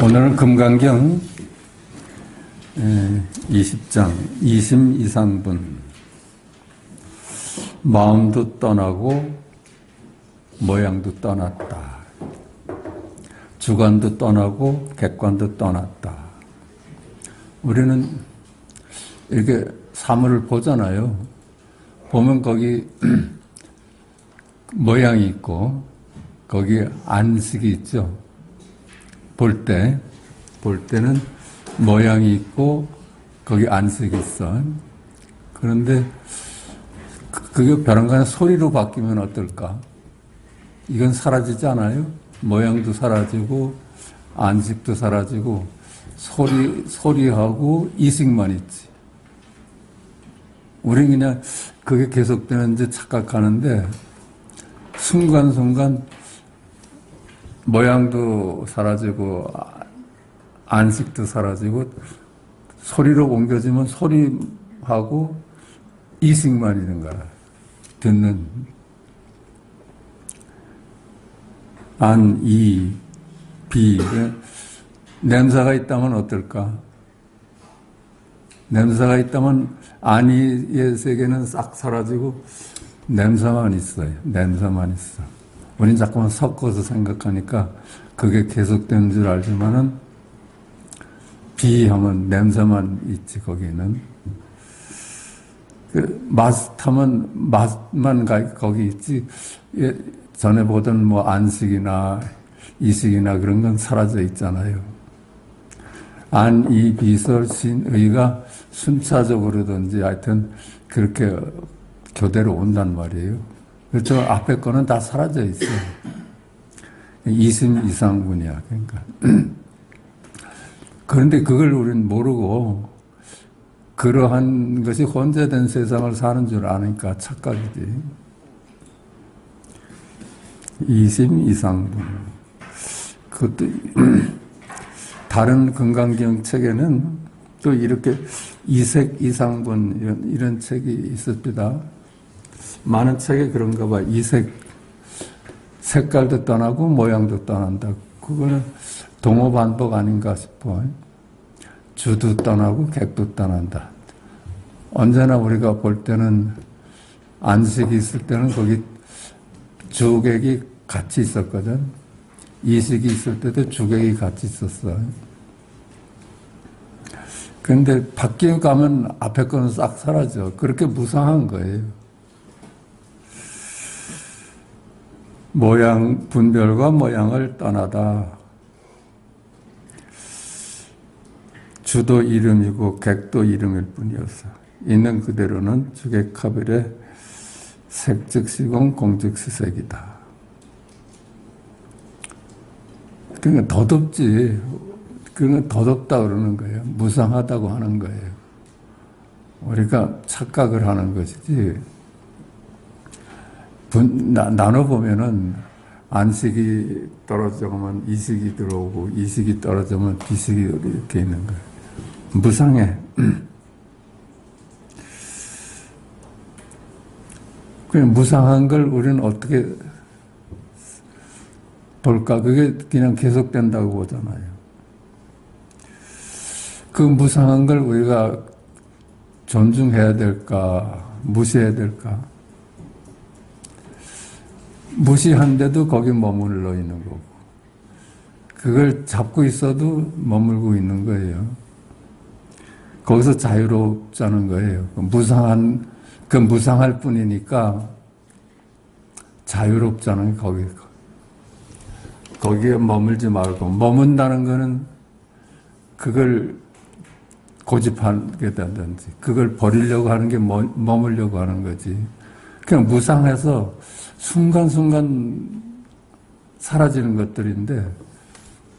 오늘은 금강경 20장 이심이상분. 마음도 떠나고 모양도 떠났다. 주관도 떠나고 객관도 떠났다. 우리는 이렇게 사물을 보잖아요. 보면 거기 모양이 있고 거기 안식이 있죠. 볼 때는 모양이 있고 거기 안식이 있어. 그런데 그게 벼랑간에 소리로 바뀌면 어떨까? 이건 사라지지 않아요? 모양도 사라지고 안식도 사라지고 소리하고 이식만 있지. 우리 그냥 그게 계속되는지 착각하는데 순간순간 모양도 사라지고 안식도 사라지고 소리로 옮겨지면 소리하고 이식만 있는 거야. 듣는 안, 이, 비. 냄새가 있다면 어떨까? 냄새가 있다면 안이의 세계는 싹 사라지고 냄새만 있어요. 냄새만 있어. 우린 자꾸만 섞어서 생각하니까 그게 계속되는 줄 알지만은 비하면 냄새만 있지, 거기는. 맛하면 맛만 거기 있지. 전에 보던 뭐 안식이나 이식이나 그런 건 사라져 있잖아요. 안, 이, 비설, 신, 의가 순차적으로든지 하여튼 그렇게 교대로 온단 말이에요. 저 앞에 거는 다 사라져 있어요. 이심 이상분이야. 그러니까. 그런데 그걸 우리는 모르고 그러한 것이 혼재된 세상을 사는 줄 아니까 착각이지. 이심 이상분. 그것도 다른 금강경 책에는 또 이렇게 이색 이상분 이런 책이 있습니다. 많은 책에 그런가 봐. 이색, 색깔도 떠나고 모양도 떠난다. 그거는 동호반복 아닌가 싶어. 주도 떠나고 객도 떠난다. 언제나 우리가 볼 때는 안식이 있을 때는 거기 주객이 같이 있었거든. 이식이 있을 때도 주객이 같이 있었어. 그런데 바뀌어 가면 앞에 거는 싹 사라져. 그렇게 무상한 거예요. 모양, 분별과 모양을 떠나다. 주도 이름이고 객도 이름일 뿐이었어. 있는 그대로는 주객합일의 색즉시공 공즉시색이다. 그러니까 더 덥지. 그러니까 더 덥다 그러는 거예요. 무상하다고 하는 거예요. 우리가 착각을 하는 것이지. 나눠보면은 안식이 떨어지면 이식이 들어오고 이식이 떨어지면 비식이 이렇게 있는 거예요. 무상해. 그냥 무상한 걸 우리는 어떻게 볼까? 그게 그냥 계속된다고 보잖아요. 그 무상한 걸 우리가 존중해야 될까? 무시해야 될까? 무시한데도 거기 머물러 있는 거고 그걸 잡고 있어도 머물고 있는 거예요. 거기서 자유롭자는 거예요. 무상할 뿐이니까 자유롭자는 게 거기에 머물지 말고 머문다는 거는 그걸 고집하게 된다든지 그걸 버리려고 하는 게 머물려고 하는 거지. 그냥 무상해서 순간순간 사라지는 것들인데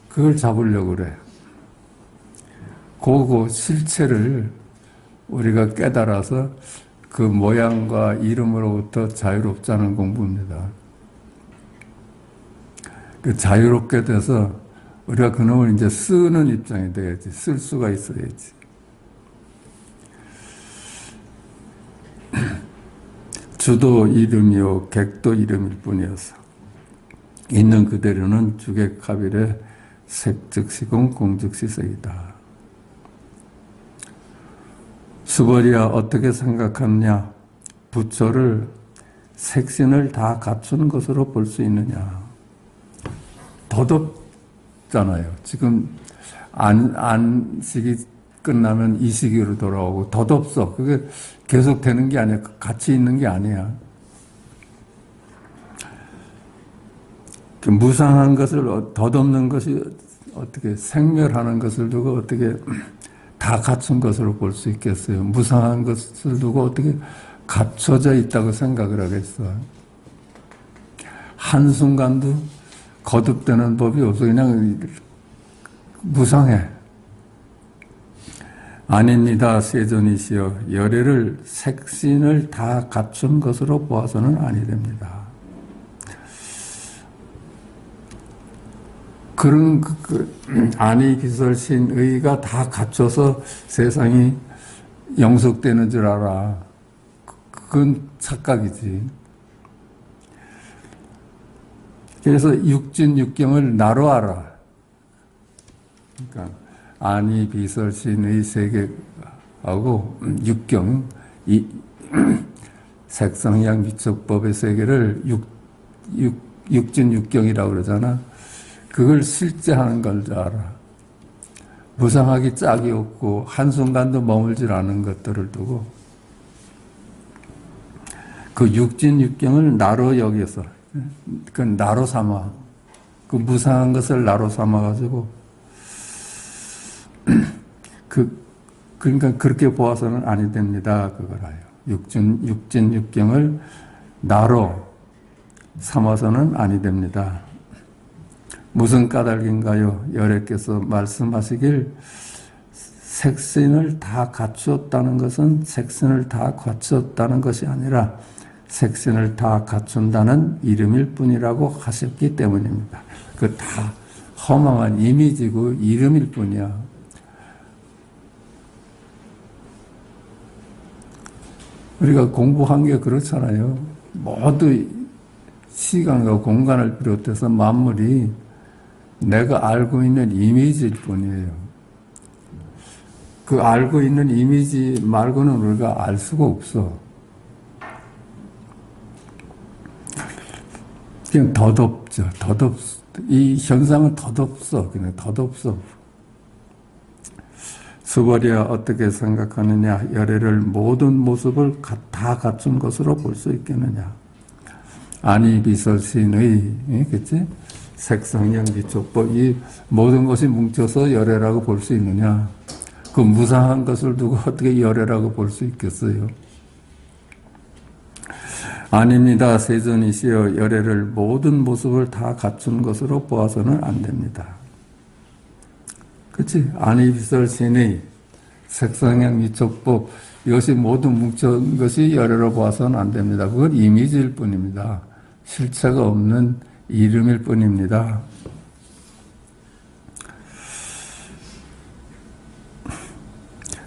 그걸 잡으려고 그래. 그 실체를 우리가 깨달아서 그 모양과 이름으로부터 자유롭자는 공부입니다. 그 자유롭게 돼서 우리가 그놈을 이제 쓰는 입장이 돼야지. 쓸 수가 있어야지. 주도 이름이요 객도 이름일 뿐이어서 있는 그대로는 주객합일의 색 즉시공 공 즉시 색이다. 수벌이야 어떻게 생각하느냐? 부처를 색신을 다 갖춘 것으로 볼 수 있느냐? 더덥잖아요. 지금 안식이 끝나면 이식으로 돌아오고 덧없어. 그게 계속 되는 게 아니야. 같이 있는 게 아니야. 무상한 것을 덧없는 것이 어떻게 생멸하는 것을 두고 어떻게 다 갖춘 것으로 볼 수 있겠어요. 무상한 것을 두고 어떻게 갖춰져 있다고 생각을 하겠어. 한순간도 거듭되는 법이 없어. 그냥 무상해. 아닙니다. 세존이시여 열애를 색신을 다 갖춘 것으로 보아서는 아니 됩니다. 그런 아니 비설신의가 다 갖춰서 세상이 영속되는 줄 알아. 그건 착각이지. 그래서 육진육경을 나로 알아. 그러니까 아니 비설신의 세계하고 육경, 이 색성향 미촉법의 세계를 육진육경이라고 그러잖아. 그걸 실제하는 걸 줄 알아. 무상하기 짝이 없고 한순간도 머물질 않은 것들을 두고 그 육진육경을 나로 여기서 그 나로 삼아 그 무상한 것을 나로 삼아가지고 그러니까 그렇게 보아서는 아니 됩니다. 그거라요. 육진육경을 나로 삼아서는 아니 됩니다. 무슨 까닭인가요? 열애께서 말씀하시길 색신을 다 갖추었다는 것은 색신을 다 갖추었다는 것이 아니라 색신을 다 갖춘다는 이름일 뿐이라고 하셨기 때문입니다. 그 다 허망한 이미지고 이름일 뿐이야. 우리가 공부한 게 그렇잖아요. 모두 시간과 공간을 비롯해서 만물이 내가 알고 있는 이미지일 뿐이에요. 그 알고 있는 이미지 말고는 우리가 알 수가 없어. 그냥 덧없죠. 이 현상은 덧없어. 그냥 덧없어. 수벌이야 어떻게 생각하느냐? 열애를 모든 모습을 다 갖춘 것으로 볼 수 있겠느냐? 아니 비설신의, 그치? 색성향 미촉법, 이 모든 것이 뭉쳐서 열애라고 볼 수 있느냐? 그 무상한 것을 두고 어떻게 열애라고 볼 수 있겠어요? 아닙니다. 세존이시여 열애를 모든 모습을 다 갖춘 것으로 보아서는 안 됩니다. 그치? 아니 비설신의 색성향 미촉법, 이것이 모두 뭉친 것이 열애로 보아서는 안 됩니다. 그건 이미지일 뿐입니다. 실체가 없는 이름일 뿐입니다.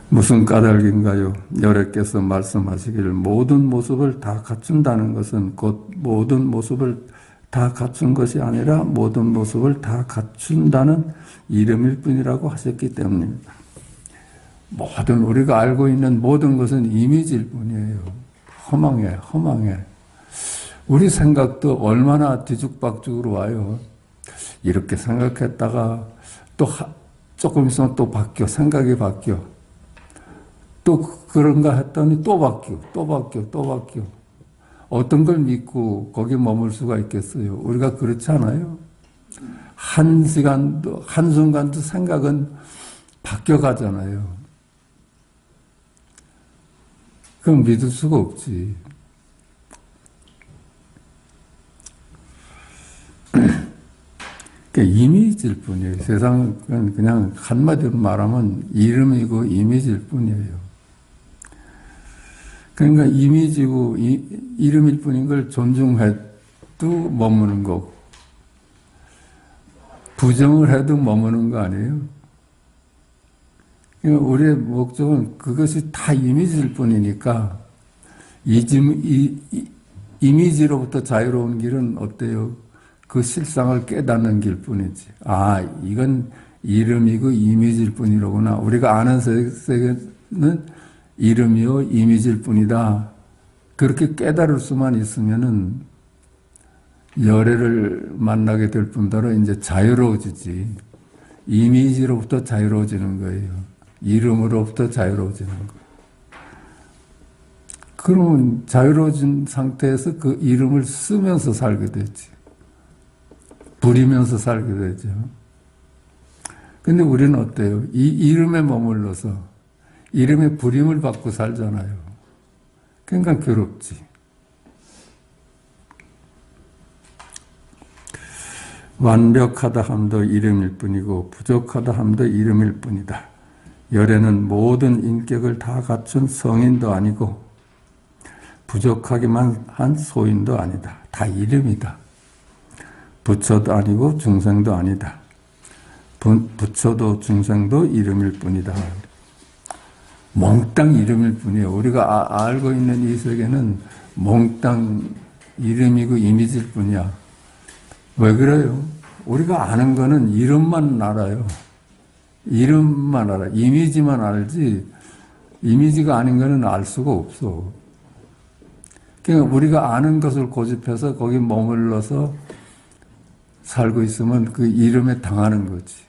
무슨 까닭인가요? 열애께서 말씀하시기를 모든 모습을 다 갖춘다는 것은 곧 모든 모습을 다 갖춘 것이 아니라 모든 모습을 다 갖춘다는 이름일 뿐이라고 하셨기 때문입니다. 모든 우리가 알고 있는 모든 것은 이미지일 뿐이에요. 허망해. 우리 생각도 얼마나 뒤죽박죽으로 와요. 이렇게 생각했다가 또 조금 있으면 또 바뀌어. 생각이 바뀌어. 또 그런가 했더니 또 바뀌어. 어떤 걸 믿고 거기에 머물 수가 있겠어요? 우리가 그렇지 않아요? 한순간도 생각은 바뀌어 가잖아요. 그럼 믿을 수가 없지. 이미지일 뿐이에요. 세상은 그냥 한마디로 말하면 이름이고 이미지일 뿐이에요. 그러니까 이미지고 이름일 뿐인 걸 존중해도 머무는 거고 부정을 해도 머무는 거 아니에요? 그러니까 우리의 목적은 그것이 다 이미지일 뿐이니까 이미지로부터 자유로운 길은 어때요? 그 실상을 깨닫는 길 뿐이지. 아, 이건 이름이고 이미지일 뿐이로구나. 우리가 아는 세계는 이름이요 이미지일 뿐이다. 그렇게 깨달을 수만 있으면은 열애를 만나게 될 뿐더러 이제 자유로워지지. 이미지로부터 자유로워지는 거예요. 이름으로부터 자유로워지는 거. 그러면 자유로워진 상태에서 그 이름을 쓰면서 살게 되지. 부리면서 살게 되죠. 근데 우리는 어때요? 이 이름에 머물러서 이름의 부림을 받고 살잖아요. 그러니까 괴롭지. 완벽하다 함도 이름일 뿐이고 부족하다 함도 이름일 뿐이다. 열애는 모든 인격을 다 갖춘 성인도 아니고 부족하기만 한 소인도 아니다. 다 이름이다. 부처도 아니고 중생도 아니다. 부처도 중생도 이름일 뿐이다. 몽땅 이름일 뿐이에요. 우리가 알고 있는 이 세계는 몽땅 이름이고 이미지일 뿐이야. 왜 그래요? 우리가 아는 거는 이름만 알아요. 이름만 알아. 이미지만 알지 이미지가 아닌 거는 알 수가 없어. 그러니까 우리가 아는 것을 고집해서 거기 머물러서 살고 있으면 그 이름에 당하는 거지.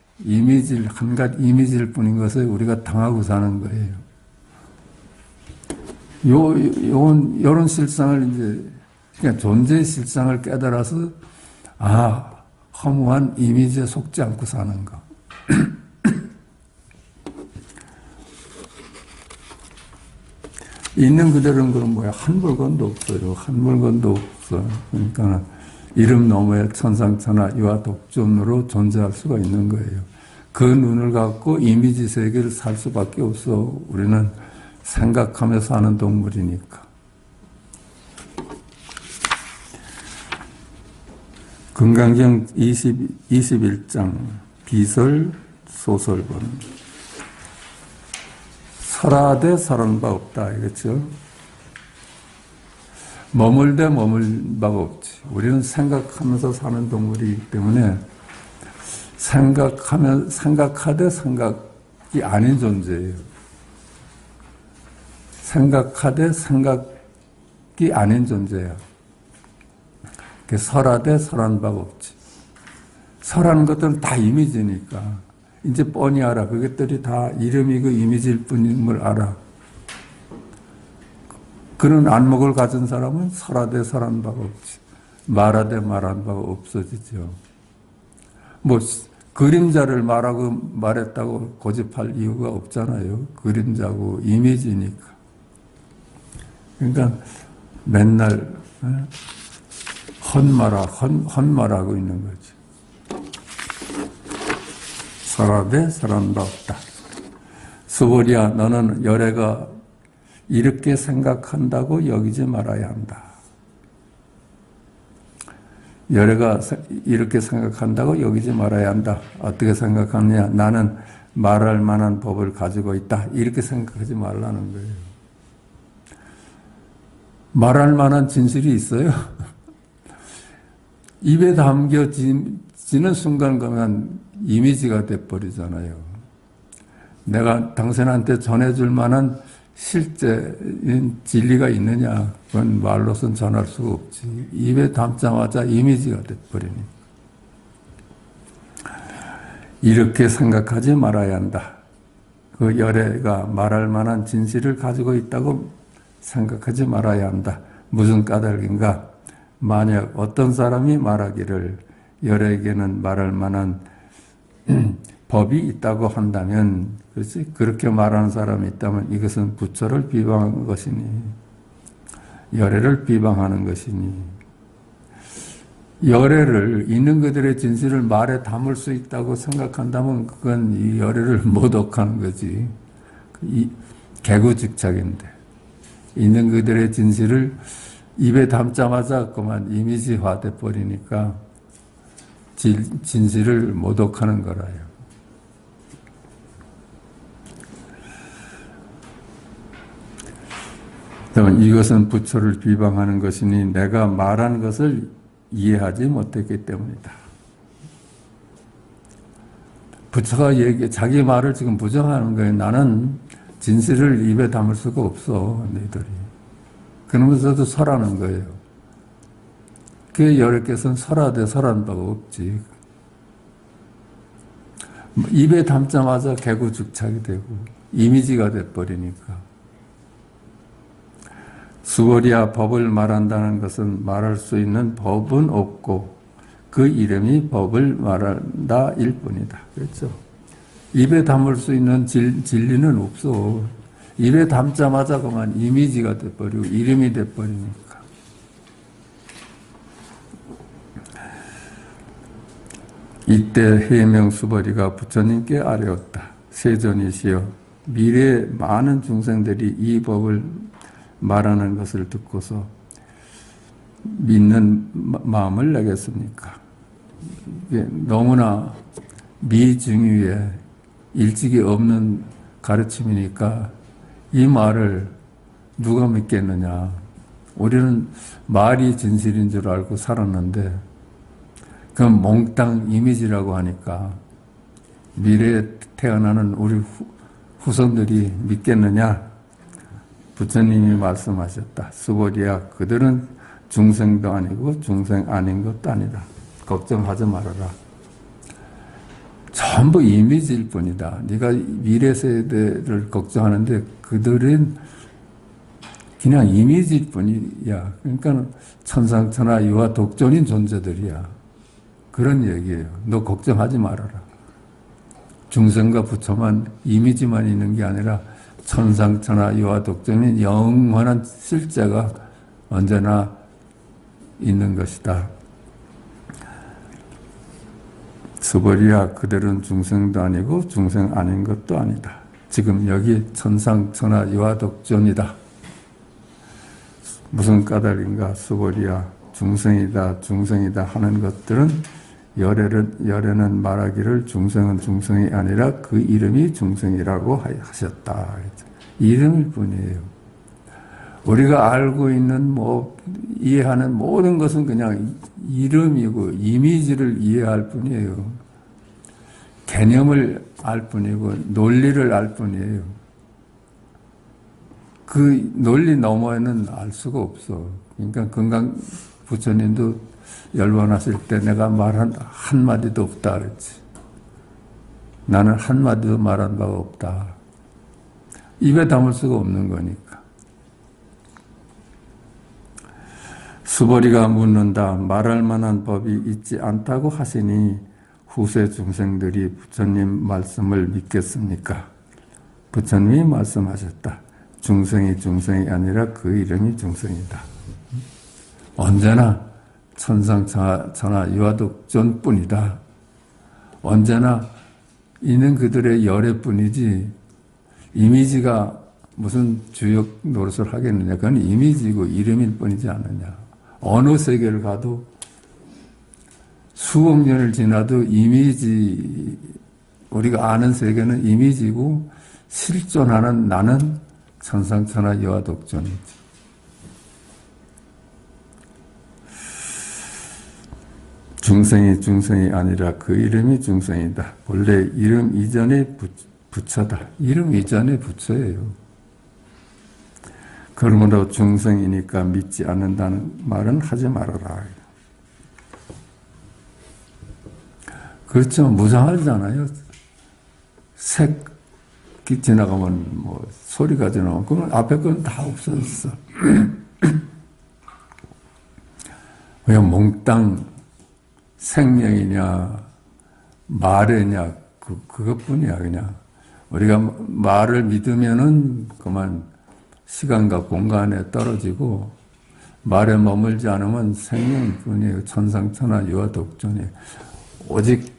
한 가지 이미지일 뿐인 것을 우리가 당하고 사는 거예요. 요런 실상을 이제, 그러니까 존재의 실상을 깨달아서, 허무한 이미지에 속지 않고 사는 거. 있는 그대로는 그런 뭐야. 한 물건도 없어요. 한 물건도 없어. 그러니까 이름 너머에 천상천하 이와 독존으로 존재할 수가 있는 거예요. 그 눈을 갖고 이미지 세계를 살 수밖에 없어. 우리는 생각하며 사는 동물이니까. 금강경 21장 비설 소설본. 설하되 설한 바 없다. 이거죠. 머물되 머물 바가 없지. 우리는 생각하면서 사는 동물이기 때문에 생각하되 생각이 아닌 존재예요. 생각하되 생각이 아닌 존재야. 설하되 설한 바가 없지. 설하는 것들은 다 이미지니까 이제 뻔히 알아. 그것들이 다 이름이고 이미지일 뿐임을 알아. 그런 안목을 가진 사람은 설하되 설한 바가 없지. 말하되 말한 바가 없어지죠. 그림자를 말했다고 고집할 이유가 없잖아요. 그림자고 이미지니까. 그러니까 맨날 헛말하고 있는 거지. 설하되 설한 바 없다. 수보리야, 너는 열애가 이렇게 생각한다고 여기지 말아야 한다. 열애가 이렇게 생각한다고 여기지 말아야 한다. 어떻게 생각하느냐? 나는 말할 만한 법을 가지고 있다. 이렇게 생각하지 말라는 거예요. 말할 만한 진실이 있어요? 입에 담겨지는 순간 가면 이미지가 돼버리잖아요. 내가 당신한테 전해줄 만한 실제인 진리가 있느냐? 그건 말로선 전할 수가 없지. 입에 담자마자 이미지가 돼버리니. 이렇게 생각하지 말아야 한다. 그 열애가 말할 만한 진실을 가지고 있다고 생각하지 말아야 한다. 무슨 까닭인가? 만약 어떤 사람이 말하기를 열애에게는 말할 만한 법이 있다고 한다면, 그렇지? 그렇게 말하는 사람이 있다면 이것은 부처를 비방하는 것이니, 열애를 비방하는 것이니, 열애를 있는 그들의 진실을 말에 담을 수 있다고 생각한다면 그건 이 열애를 모독하는 거지. 이 개구직작인데 있는 그들의 진실을 입에 담자마자 그만 이미지화돼 버리니까 진실을 모독하는 거라요. 이것은 부처를 비방하는 것이니 내가 말한 것을 이해하지 못했기 때문이다. 부처가 자기 말을 지금 부정하는 거예요. 나는 진실을 입에 담을 수가 없어, 너희들이. 그러면서도 설하는 거예요. 그 여러께서는 설하되 설한 바가 없지. 입에 담자마자 개구죽착이 되고 이미지가 돼버리니까. 수월이야 법을 말한다는 것은 말할 수 있는 법은 없고 그 이름이 법을 말한다 일 뿐이다. 그렇죠? 입에 담을 수 있는 진리는 없어. 입에 담자마자 그만 이미지가 돼버리고 이름이 돼버리니까. 이때 해명수벌이가 부처님께 아뢰었다. 세존이시여, 미래의 많은 중생들이 이 법을 말하는 것을 듣고서 믿는 마음을 내겠습니까? 이게 너무나 미증유에 일찍이 없는 가르침이니까 이 말을 누가 믿겠느냐. 우리는 말이 진실인 줄 알고 살았는데 그건 몽땅 이미지라고 하니까 미래에 태어나는 우리 후손들이 믿겠느냐? 부처님이 말씀하셨다. 수보리야, 그들은 중생도 아니고 중생 아닌 것도 아니다. 걱정하지 말아라. 전부 이미지일 뿐이다. 네가 미래 세대를 걱정하는데 그들은 그냥 이미지일 뿐이야. 그러니까 천상천하 유아 독존인 존재들이야. 그런 얘기예요. 너 걱정하지 말아라. 중생과 부처만 이미지만 있는 게 아니라 천상천하 유아 독존인 영원한 실제가 언제나 있는 것이다. 수벌이야, 그들은 중생도 아니고 중생 아닌 것도 아니다. 지금 여기 천상천하 유아 독존이다. 무슨 까닭인가? 수벌이야, 중생이다 중생이다 하는 것들은 열애는 말하기를 중생은 중생이 아니라 그 이름이 중생이라고 하셨다. 이름일 뿐이에요. 우리가 알고 있는 이해하는 모든 것은 그냥 이름이고 이미지를 이해할 뿐이에요. 개념을 알 뿐이고 논리를 알 뿐이에요. 그 논리 너머에는 알 수가 없어. 그러니까 건강 부처님도 열반하실 때 내가 말한 한마디도 없다 그랬지. 나는 한마디도 말한 바가 없다. 입에 담을 수가 없는 거니까. 수벌이가 묻는다. 말할 만한 법이 있지 않다고 하시니 후세 중생들이 부처님 말씀을 믿겠습니까? 부처님이 말씀하셨다. 중생이 중생이 아니라 그 이름이 중생이다. 언제나 천상천하 유아독존뿐이다. 언제나 있는 그들의 열애뿐이지 이미지가 무슨 주역 노릇을 하겠느냐. 그건 이미지고 이름일 뿐이지 않느냐. 어느 세계를 가도 수억 년을 지나도 이미지, 우리가 아는 세계는 이미지고 실존하는 나는 천상천하 유아독존이지. 중생이 중생이 아니라 그 이름이 중생이다. 본래 이름 이전에 부처다. 이름 이전에 부처예요. 그러므로 중생이니까 믿지 않는다는 말은 하지 말아라. 그렇죠. 무상하잖아요. 색이 지나가면 소리가 지나가면 그건 앞에 건 다 없어졌어. 그냥 몽땅 생명이냐 말이냐 그것뿐이야. 그냥 우리가 말을 믿으면은 그만 시간과 공간에 떨어지고 말에 머물지 않으면 생명뿐이에요. 천상천하 유아독존이에요. 오직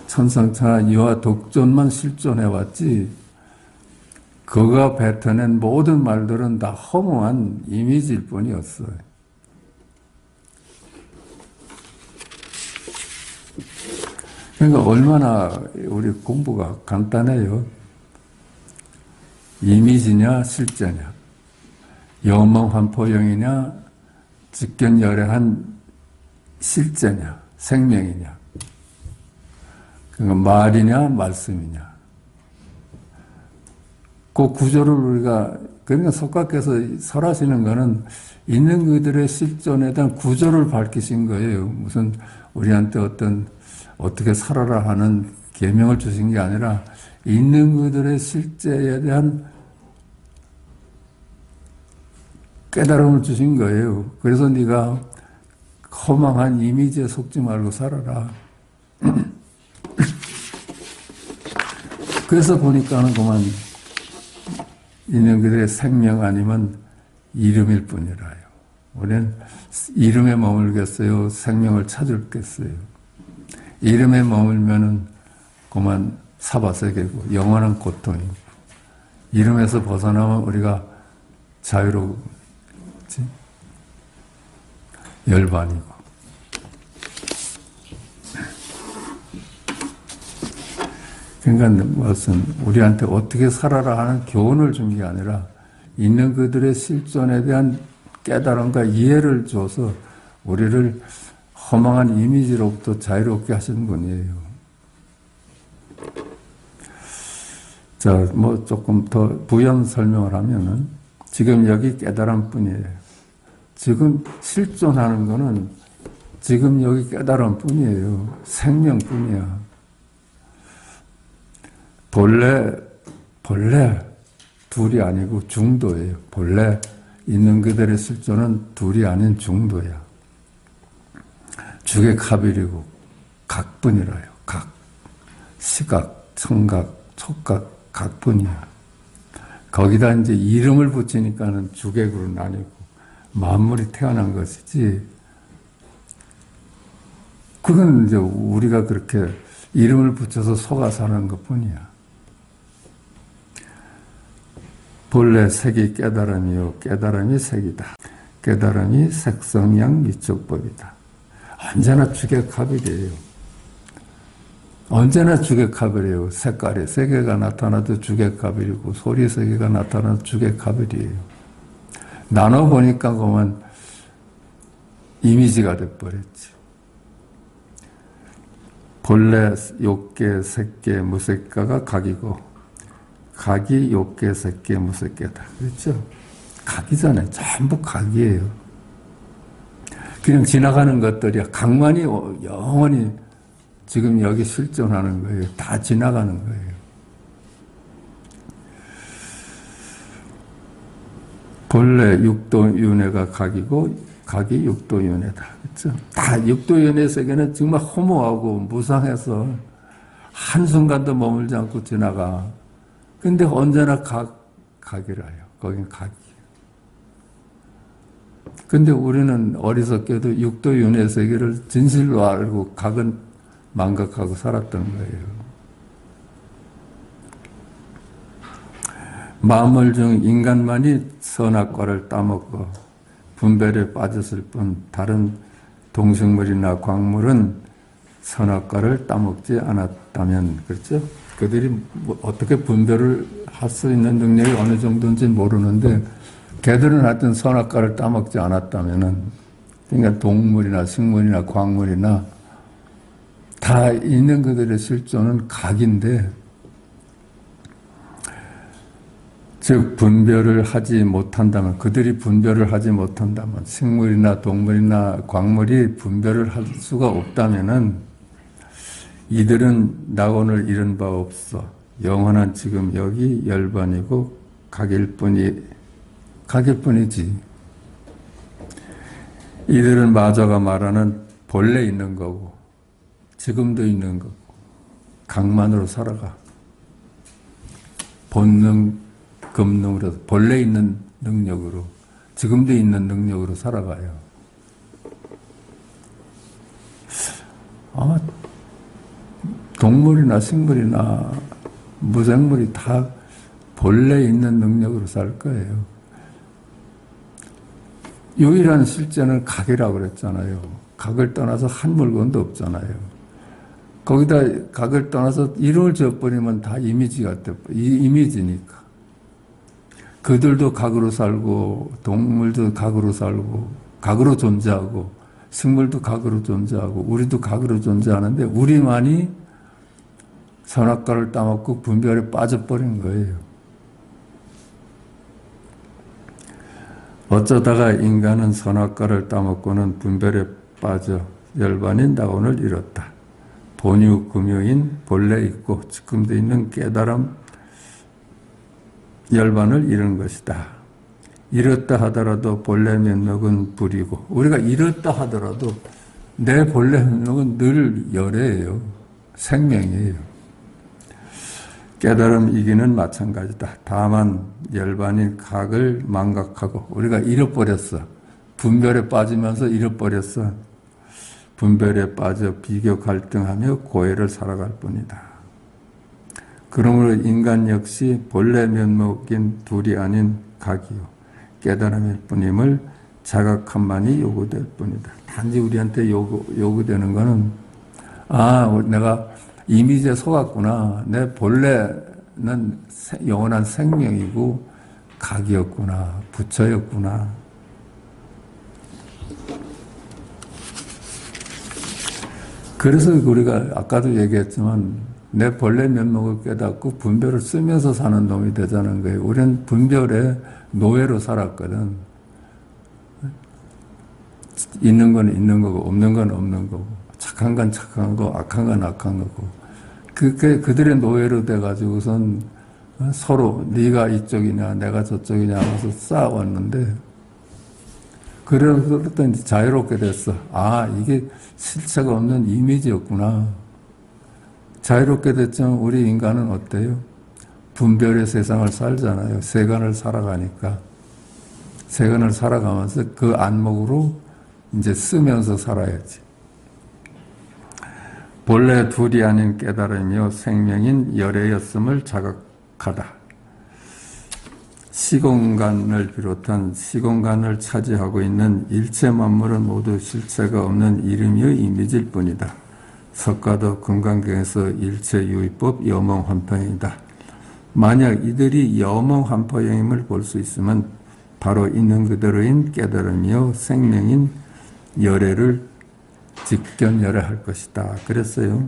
천상천하 유아독존만 실존해왔지 그가 뱉어낸 모든 말들은 다 허무한 이미지일 뿐이었어요. 그러니까 얼마나 우리 공부가 간단해요. 이미지냐 실제냐, 영망환포영이냐 직견열애한 실제냐, 생명이냐, 그러니까 말이냐, 말씀이냐. 그 구조를 우리가, 그러니까 석가께서 설하시는 거는 있는 그들의 실존에 대한 구조를 밝히신 거예요. 무슨 우리한테 어떻게 살아라 하는 계명을 주신 게 아니라 있는 그들의 실제에 대한 깨달음을 주신 거예요. 그래서 네가 허망한 이미지에 속지 말고 살아라. 그래서 보니까는 그만 있는 그들의 생명 아니면 이름일 뿐이라요. 우리는 이름에 머물겠어요? 생명을 찾을겠어요? 이름에 머물면은 그만 사바세계고 영원한 고통이고, 이름에서 벗어나면 우리가 자유로운 열반이고. 그러니까 무슨 우리한테 어떻게 살아라 하는 교훈을 준 게 아니라 있는 그들의 실존에 대한 깨달음과 이해를 줘서 우리를 허망한 이미지로부터 자유롭게 하시는 분이에요. 자, 뭐 조금 더 부연 설명을 하면은 지금 여기 깨달음뿐이에요. 지금 실존하는 거는 지금 여기 깨달음뿐이에요. 생명뿐이야. 본래 둘이 아니고 중도예요. 본래 있는 그들의 실존은 둘이 아닌 중도야. 주객합일이고 각분이라요. 각. 시각, 청각, 촉각, 각분이야. 거기다 이제 이름을 붙이니까는 주객으로 나뉘고 만물이 태어난 것이지, 그건 이제 우리가 그렇게 이름을 붙여서 속아 사는 것 뿐이야. 본래 색이 깨달음이요, 깨달음이 색이다. 깨달음이 색성양 미촉법이다. 언제나 주객합일이에요. 언제나 주객합일이에요. 색깔의 세계가 나타나도 주객합일이고 소리 세계가 나타나도 주객합일이에요. 나눠보니까 그만 이미지가 돼버렸지. 본래 욕계, 색계, 무색가가 각이고 각이 욕계, 색계, 무색계다. 그렇죠? 각이잖아요. 전부 각이에요. 그냥 지나가는 것들이야. 각만이 영원히 지금 여기 실존하는 거예요. 다 지나가는 거예요. 본래 육도윤회가 각이고 각이 육도윤회다. 그렇죠? 다 육도윤회 세계는 정말 허무하고 무상해서 한순간도 머물지 않고 지나가. 근데 언제나 각이라요. 거긴 각이에요. 근데 우리는 어리석게도 육도윤회 세계를 진실로 알고 각은 망각하고 살았던 거예요. 만물 중 인간만이 선악과를 따먹고 분별에 빠졌을 뿐 다른 동식물이나 광물은 선악과를 따먹지 않았다면, 그렇죠? 그들이 어떻게 분별을 할 수 있는 능력이 어느 정도인지 모르는데 걔들은 하여튼 선악과를 따먹지 않았다면은, 그러니까 동물이나 식물이나 광물이나 다 있는 그들의 실존은 각인데, 즉 분별을 하지 못한다면, 그들이 분별을 하지 못한다면, 식물이나 동물이나 광물이 분별을 할 수가 없다면은 이들은 낙원을 잃은 바 없어 영원한 지금 여기 열반이고 각일 뿐이지. 이들은 마저가 말하는 본래 있는 거고 지금도 있는 거고 각만으로 살아가. 본능, 금능으로 본래 있는 능력으로 지금도 있는 능력으로 살아가요. 아마 동물이나 식물이나 무생물이 다 본래 있는 능력으로 살 거예요. 유일한 실제는 각이라고 그랬잖아요. 각을 떠나서 한 물건도 없잖아요. 거기다 각을 떠나서 이름을 지어버리면 다 이미지가 돼버려. 이미지니까. 그들도 각으로 살고 동물도 각으로 살고 각으로 존재하고 식물도 각으로 존재하고 우리도 각으로 존재하는데 우리만이 선악과를 따먹고 분별에 빠져버린 거예요. 어쩌다가 인간은 선악과를 따먹고는 분별에 빠져 열반인 다운을 잃었다. 본유 금유인 본래 있고 지금도 있는 깨달음 열반을 잃은 것이다. 잃었다 하더라도 본래 면목은 불이고 우리가 잃었다 하더라도 내 본래 면목은 늘 열애예요. 생명이에요. 깨달음 이기는 마찬가지다. 다만 열반인 각을 망각하고 우리가 잃어버렸어. 분별에 빠지면서 잃어버렸어. 분별에 빠져 비교 갈등하며 고해를 살아갈 뿐이다. 그러므로 인간 역시 본래 면목인 둘이 아닌 각이요 깨달음일 뿐임을 자각함만이 요구될 뿐이다. 단지 우리한테 요구되는 것은 내가 이미지에 속았구나. 내 본래는 영원한 생명이고 각이었구나. 부처였구나. 그래서 우리가 아까도 얘기했지만 내 본래 면목을 깨닫고 분별을 쓰면서 사는 놈이 되자는 거예요. 우리는 분별의 노예로 살았거든. 있는 건 있는 거고 없는 건 없는 거고 착한 건 착한 거고 악한 건 악한 거고 그들의 노예로 돼가지고선 서로 네가 이쪽이냐 내가 저쪽이냐 하면서 싸웠는데 그래서 이제 자유롭게 됐어. 이게 실체가 없는 이미지였구나. 자유롭게 됐지만 우리 인간은 어때요? 분별의 세상을 살잖아요. 세간을 살아가니까. 세간을 살아가면서 그 안목으로 이제 쓰면서 살아야지. 본래 둘이 아닌 깨달음이요 생명인 열애였음을 자각하다. 시공간을 비롯한 시공간을 차지하고 있는 일체 만물은 모두 실체가 없는 이름의 이미지일 뿐이다. 석가도 금강경에서 일체 유의법 여몽환포형이다. 만약 이들이 여몽환포형임을 볼 수 있으면 바로 있는 그대로인 깨달음이요 생명인 열애를 직견열애할 것이다. 그랬어요.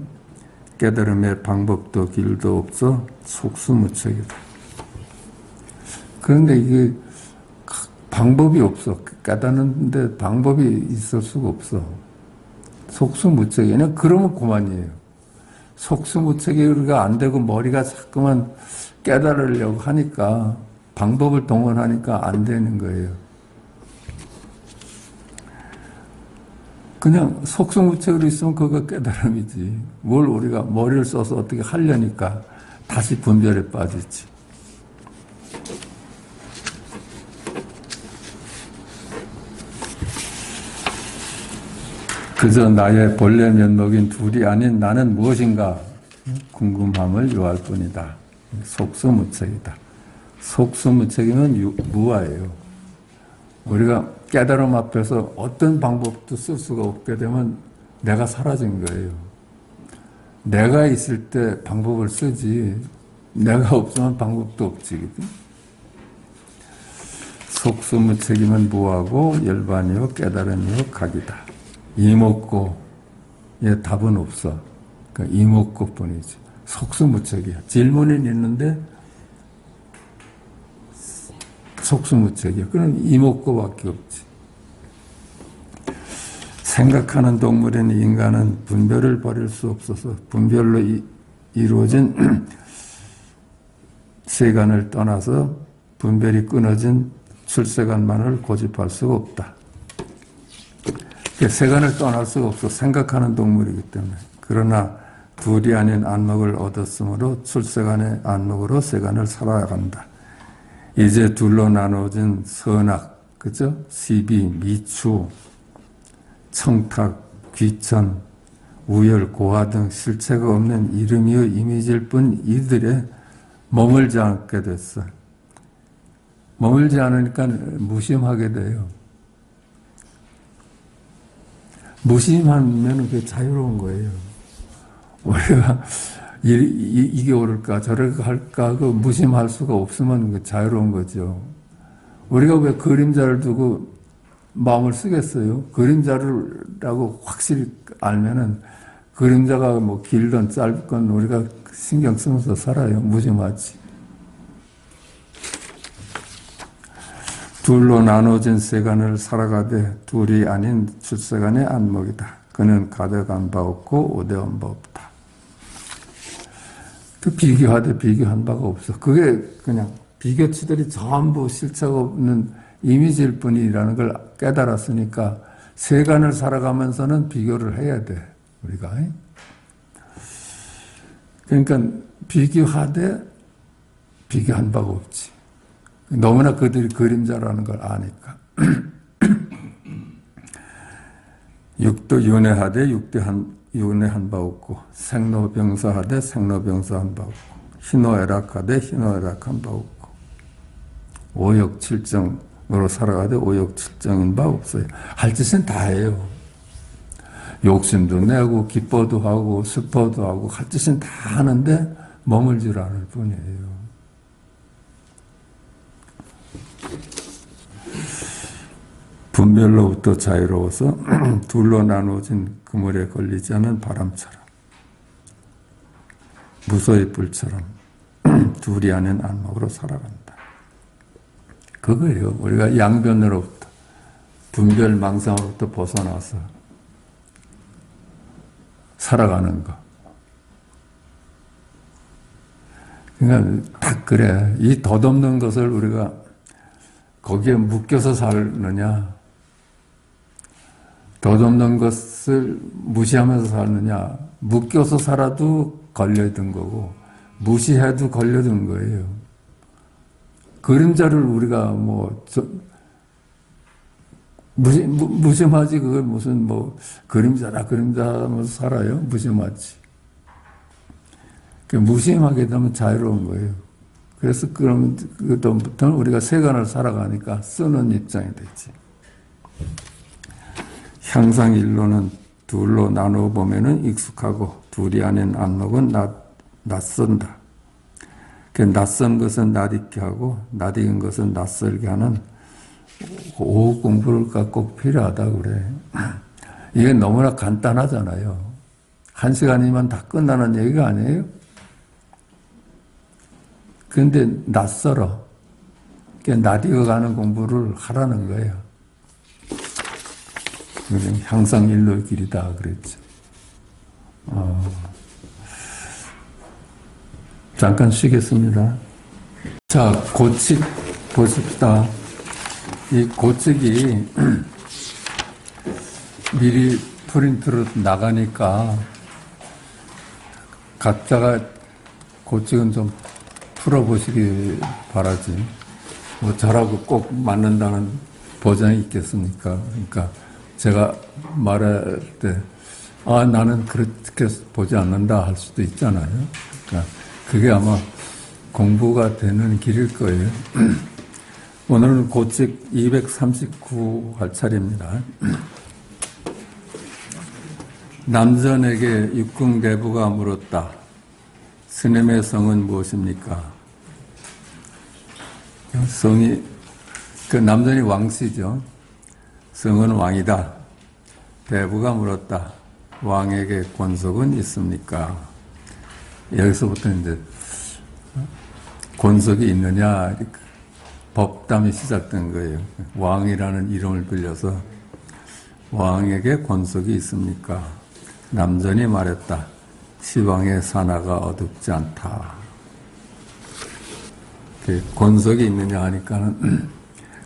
깨달음의 방법도 길도 없어 속수무책이다. 그런데 이게 방법이 없어. 깨닫는데 방법이 있을 수가 없어. 속수무책이냐? 그러면 그만이에요. 속수무책이 우리가 안 되고 머리가 자꾸만 깨달으려고 하니까 방법을 동원하니까 안 되는 거예요. 그냥 속수무책으로 있으면 그거 깨달음이지. 뭘 우리가 머리를 써서 어떻게 하려니까 다시 분별에 빠지지. 그저 나의 본래 면목인 둘이 아닌 나는 무엇인가 궁금함을 요할 뿐이다. 속수무책이다. 속수무책이면 무아예요. 우리가 깨달음 앞에서 어떤 방법도 쓸 수가 없게 되면 내가 사라진 거예요. 내가 있을 때 방법을 쓰지 내가 없으면 방법도 없지. 속수무책이면 무아고 열반이요 깨달음이요 각이다. 이목고의 답은 없어. 그러니까 이목고뿐이지. 속수무책이야. 질문은 있는데 속수무책이야. 그럼 이목고밖에 없지. 생각하는 동물인 인간은 분별을 버릴 수 없어서 분별로 이루어진 세간을 떠나서 분별이 끊어진 출세간만을 고집할 수가 없다. 세간을 떠날 수가 없어. 생각하는 동물이기 때문에. 그러나 둘이 아닌 안목을 얻었으므로 출세간의 안목으로 세간을 살아간다. 이제 둘로 나눠진 선악, 그죠? 시비, 미추, 청탁, 귀천, 우열, 고화 등 실체가 없는 이름이요 이미지일 뿐 이들에 머물지 않게 됐어. 머물지 않으니까 무심하게 돼요. 무심하면 그게 자유로운 거예요. 우리가 이게 옳을까 저렇게 할까 그 무심할 수가 없으면 그 자유로운 거죠. 우리가 왜 그림자를 두고 마음을 쓰겠어요? 그림자라고 확실히 알면은 그림자가 뭐 길든 짧건 우리가 신경 쓰면서 살아요. 무심하지. 둘로 나눠진 세간을 살아가되 둘이 아닌 출세간의 안목이다. 그는 가득한 바 없고 오대한 바 없다. 그 비교하되 비교한 바가 없어. 그게 그냥 비교치들이 전부 실체가 없는 이미지일 뿐이라는 걸 깨달았으니까 세간을 살아가면서는 비교를 해야 돼. 우리가. 그러니까 비교하되 비교한 바가 없지. 너무나 그들이 그림자라는 걸 아니까. 육도 윤회하되 윤회한 바 없고 생로병사하되 생로병사한 바 없고 희노애락하되 희노애락한 바 없고 오욕칠정으로 살아가되 오욕칠정인 바 없어요. 할 짓은 다 해요. 욕심도 내고 기뻐도 하고 슬퍼도 하고 할 짓은 다 하는데 머물질 않을 뿐이에요. 분별로부터 자유로워서 둘로 나누어진 그물에 걸리지 않은 바람처럼 무소의 불처럼 둘이 아닌 안목으로 살아간다. 그거예요. 우리가 양변으로부터 분별 망상으로부터 벗어나서 살아가는 거. 그러니까 딱 그래. 이 덧없는 것을 우리가 거기에 묶여서 살느냐, 덧없는 것을 무시하면서 사느냐, 묶여서 살아도 걸려든 거고, 무시해도 걸려든 거예요. 그림자를 우리가 무심하지, 그걸 무슨 그림자 하면서 살아요? 무심하지. 무심하게 되면 자유로운 거예요. 그래서 그다음부터는 우리가 세간을 살아가니까 쓰는 입장이 되지. 향상일로는 둘로 나누어 보면은 익숙하고 둘이 아닌 안목은 낯선다. 낯선 것은 낯익게 하고 낯익은 것은 낯설게 하는 오후 공부를 꼭 필요하다 그래. 이게 너무나 간단하잖아요. 1시간이면 다 끝나는 얘기가 아니에요. 그런데 낯설어. 낯익어가는 공부를 하라는 거예요. 향상일로의 길이다 그랬죠. 잠깐 쉬겠습니다. 자, 고칙 보십시다. 이 고칙이 미리 프린트로 나가니까 각자가 고칙은 좀 풀어보시기 바라지. 저라고 꼭 맞는다는 보장이 있겠습니까? 그러니까 제가 말할 때, 나는 그렇게 보지 않는다 할 수도 있잖아요. 그러니까 그게 아마 공부가 되는 길일 거예요. 오늘은 고칙 239 할 차례입니다. 남전에게 육궁대부가 물었다. 스님의 성은 무엇입니까? 성이, 남전이 왕씨죠. 성은 왕이다. 대부가 물었다. 왕에게 권속은 있습니까? 여기서부터 이제 권속이 있느냐, 법담이 시작된 거예요. 왕이라는 이름을 빌려서 왕에게 권속이 있습니까? 남전이 말했다. 시왕의 산하가 어둡지 않다. 권속이 있느냐 하니까는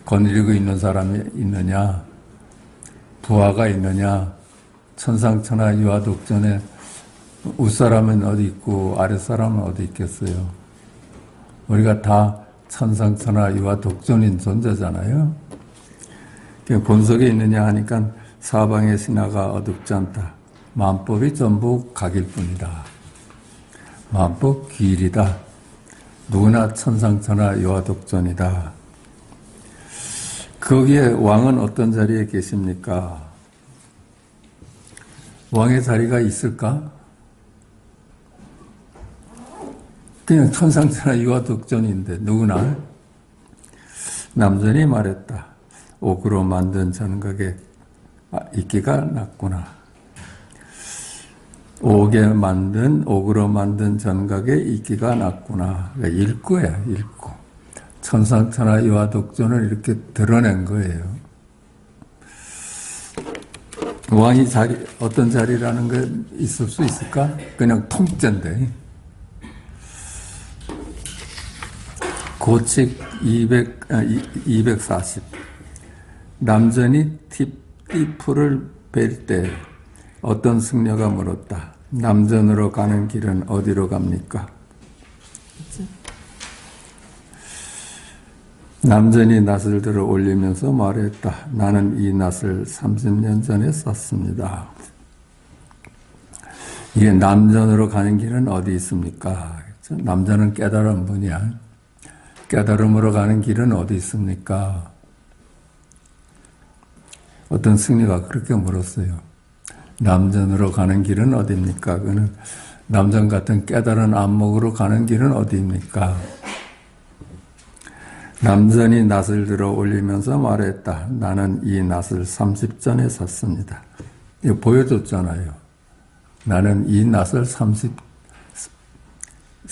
거느리고 있는 사람이 있느냐, 부하가 있느냐, 천상천하 유아독전에 윗사람은 어디 있고 아랫사람은 어디 있겠어요. 우리가 다 천상천하 유아독전인 존재잖아요. 권속이 있느냐 하니까 사방의 신하가 어둡지 않다. 만법이 전부 각일 뿐이다. 만법 기일이다. 누구나 천상천하 유아독전이다. 거기에 왕은 어떤 자리에 계십니까? 왕의 자리가 있을까? 그냥 천상천하 유아독전인데 누구나. 남전이 말했다. 옥으로 만든 전각에 있기가 낫구나. 옥으로 만든 전각에 있기가 낫구나. 그러니까 일구야, 일구. 천상천하 유화독존을 이렇게 드러낸 거예요. 왕이 어떤 자리라는 게 있을 수 있을까? 그냥 통째인데. 고칙 240. 남전이 띠풀을 뵐 때 어떤 승려가 물었다. 남전으로 가는 길은 어디로 갑니까? 남전이 낫을 들어 올리면서 말했다. 나는 이 낫을 30년 전에 샀습니다. 이게 남전으로 가는 길은 어디 있습니까? 남전은 깨달은 분이야. 깨달음으로 가는 길은 어디 있습니까? 어떤 승려가 그렇게 물었어요. 남전으로 가는 길은 어디입니까? 그는 남전 같은 깨달은 안목으로 가는 길은 어디입니까? 남전이 낫을 들어 올리면서 말했다. 나는 이 낫을 30전에 샀습니다. 이거 보여줬잖아요. 나는 이 낫을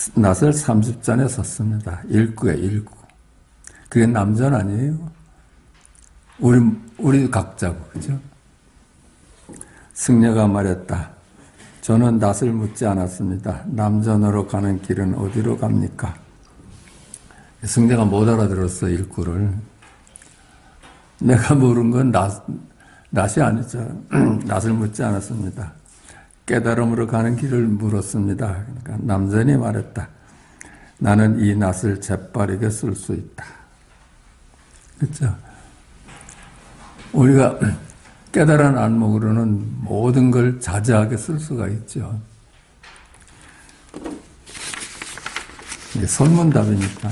30전에 샀습니다. 일구에 일구. 그게 남전 아니에요? 우리 각자고, 그죠? 승려가 말했다. 저는 낫을 묻지 않았습니다. 남전으로 가는 길은 어디로 갑니까? 승려가 못 알아들었어, 일구를. 내가 물은 건 낫이 아니죠. 낫을 묻지 않았습니다. 깨달음으로 가는 길을 물었습니다. 그러니까 남전이 말했다. 나는 이 낫을 재빠르게 쓸 수 있다. 그렇죠? 우리가 깨달은 안목으로는 모든 걸 자제하게 쓸 수가 있죠. 이게 설문답이니까.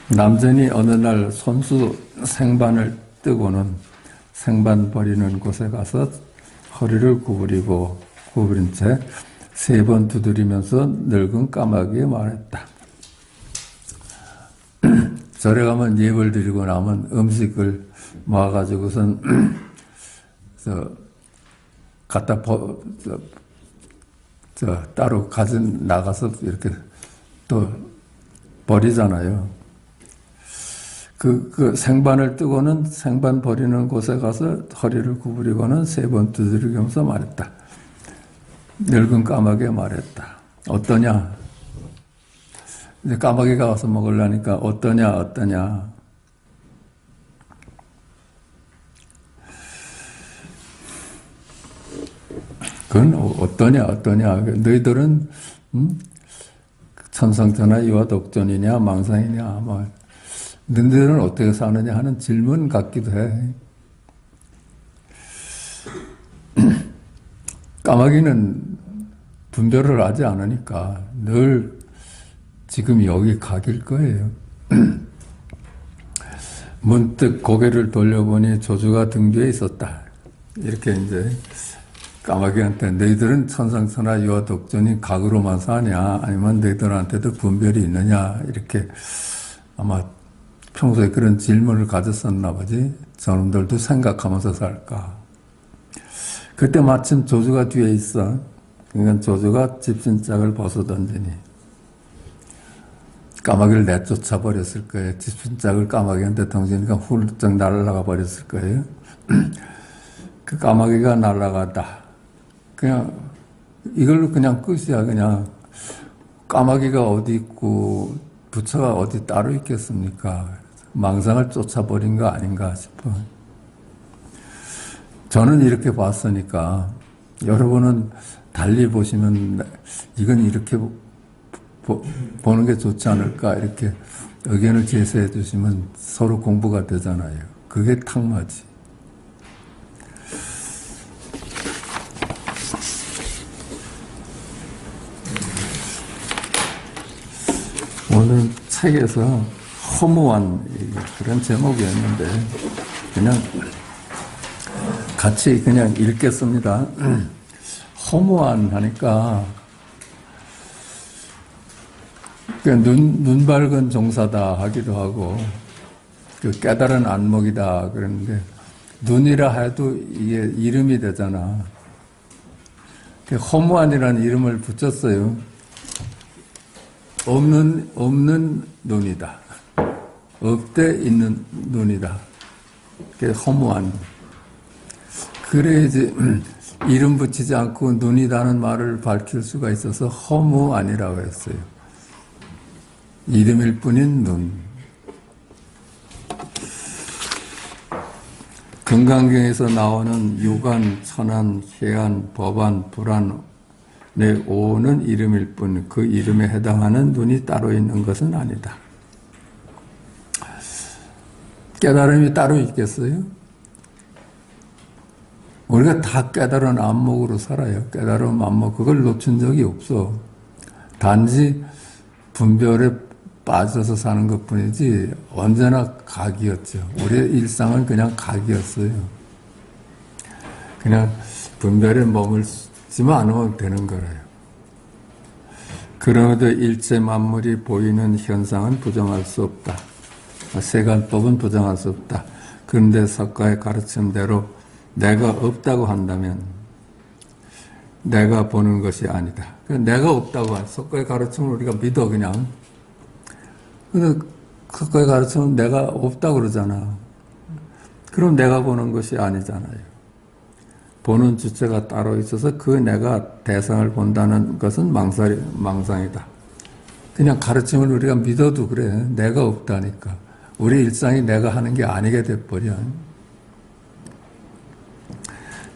남전이 어느 날 손수 생반을 뜨고는 생반 버리는 곳에 가서 허리를 구부린 채 3번 두드리면서 늙은 까마귀에 말했다. 절에 가면 예불 드리고 나면 음식을 모아가지고선 갖다 따로 나가서 이렇게 또 버리잖아요. 그 생반을 뜨고는 생반 버리는 곳에 가서 허리를 구부리고는 3번 두드리면서 말했다. 늙은 까마귀에 말했다. 어떠냐? 이제 까마귀가 와서 먹으려니까 어떠냐? 그건 어떠냐? 너희들은 천상천하 유화독존이냐 망상이냐 뭐 너희들은 어떻게 사느냐 하는 질문 같기도 해. 까마귀는 분별을 하지 않으니까 늘 지금 여기 각일 거예요. 문득 고개를 돌려보니 조주가 등 뒤에 있었다. 이렇게 이제 까마귀한테 너희들은 천상천하 유화독존이 각으로만 사냐 아니면 너희들한테도 분별이 있느냐 이렇게 아마 평소에 그런 질문을 가졌었나 보지. 저놈들도 생각하면서 살까. 그때 마침 조주가 뒤에 있어. 그러니까 조주가 집신짝을 벗어던지니 까마귀를 내쫓아 버렸을 거예요. 집신짝을 까마귀한테 던지니까 훌쩍 날아가 버렸을 거예요. 그 까마귀가 날아가다. 그냥 이걸로 그냥 끝이야. 그냥 까마귀가 어디 있고 부처가 어디 따로 있겠습니까? 망상을 쫓아버린 거 아닌가 싶어. 저는 이렇게 봤으니까 여러분은 달리 보시면 이건 이렇게 보는 게 좋지 않을까 이렇게 의견을 제시해 주시면 서로 공부가 되잖아요. 그게 탁마지. 오늘 책에서 허무한 그런 제목이었는데 그냥 같이 그냥 읽겠습니다. 허무한 하니까 그러니까 눈 밝은 종사다 하기도 하고, 그 깨달은 안목이다 그러는데, 눈이라 해도 이게 이름이 되잖아. 허무한이라는 이름을 붙였어요. 없는 눈이다. 없대 있는 눈이다. 그게 허무한. 그래야지 이름 붙이지 않고 눈이라는 말을 밝힐 수가 있어서 허무한이라고 했어요. 이름일 뿐인 눈. 금강경에서 나오는 유관, 천안, 해안, 법안, 불안, 내 오는 이름일 뿐 그 이름에 해당하는 눈이 따로 있는 것은 아니다. 깨달음이 따로 있겠어요? 우리가 다 깨달은 안목으로 살아요. 깨달은 안목, 그걸 놓친 적이 없어. 단지 분별에 빠져서 사는 것 뿐이지 언제나 각이었죠. 우리의 일상은 그냥 각이었어요. 그냥 분별에 머물지만 않으면 되는 거예요. 그럼에도 일체 만물이 보이는 현상은 부정할 수 없다. 세간법은 부정할 수 없다. 그런데 석가의 가르침대로 내가 없다고 한다면 내가 보는 것이 아니다. 내가 없다고 한 석가의 가르침을 우리가 믿어 그냥. 근데 석가의 가르침은 내가 없다고 그러잖아. 그럼 내가 보는 것이 아니잖아요. 보는 주체가 따로 있어서 그 내가 대상을 본다는 것은 망상이다. 그냥 가르침을 우리가 믿어도 그래. 내가 없다니까. 우리 일상이 내가 하는 게 아니게 돼버려.